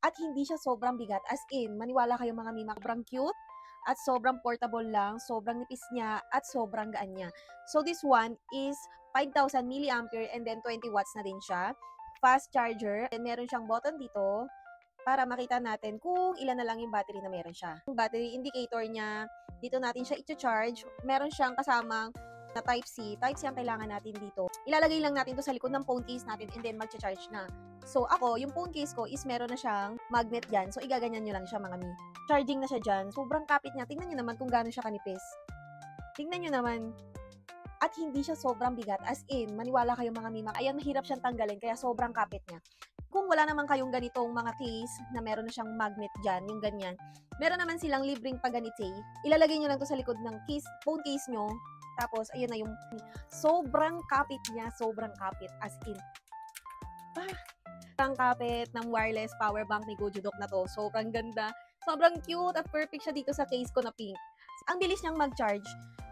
at hindi siya sobrang bigat. As in, maniwala kayo mga mima, sobrang cute at sobrang portable lang, sobrang nipis niya at sobrang gaan niya. So this one is 5,000 milliampere and then 20 watts na din siya. Fast charger, and meron siyang button dito para makita natin kung ilan na lang yung battery na meron siya. Yung battery indicator niya, dito natin siya i-charge. Meron siyang kasamang na Type-C. Type-C ang kailangan natin dito. Ilalagay lang natin to sa likod ng phone case natin and then mag-charge na. So ako, yung phone case ko is meron na siyang magnet dyan. So igaganyan nyo lang siya mga mi. Charging na siya dyan. Sobrang kapit niya. Tingnan nyo naman kung gaano siya kanipis. Tingnan nyo naman. At hindi siya sobrang bigat. As in, maniwala kayo mga mima. Ayan, mahirap siyang tanggalin kaya sobrang kapit niya. Kung wala naman kayong ganitong mga case na meron na siyang magnet dyan, yung ganyan, meron naman silang libreng paganite. Ilalagay nyo lang to sa likod ng case, phone case nyo. Tapos, ayun na yung sobrang kapit niya. Sobrang kapit. As in, ang kapit ng wireless power bank ni Gojudok na to. Sobrang ganda. Sobrang cute at perfect siya dito sa case ko na pink. Ang bilis niyang mag-charge.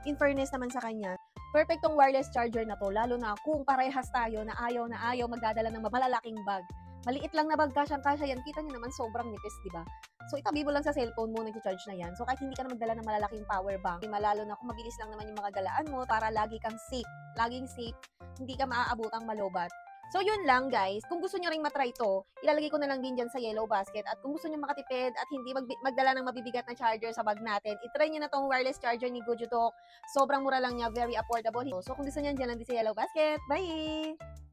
In fairness naman sa kanya, perfect tong wireless charger na to, lalo na kung parehas tayo na ayaw magdadala ng malalaking bag. Maliit lang na bag, kasyang-kasya yan. Kita niyo naman sobrang nipis, di ba? So, itabi mo lang sa cellphone mo, nag-charge na yan. So, kahit hindi ka na magdala ng malalaking power bank, lalo na kung mabilis lang naman yung mga galaan mo, para lagi kang safe. Laging safe, hindi ka maaabotang malobat. So, yun lang guys. Kung gusto nyo ring matry to, ilalagay ko na lang din dyan sa yellow basket. At kung gusto nyo makatipid at hindi magdala ng mabibigat na charger sa bag natin, itry nyo na tong wireless charger ni Gojutok. Sobrang mura lang niya, very affordable. So, kung gusto nyo, dyan lang din sa yellow basket. Bye!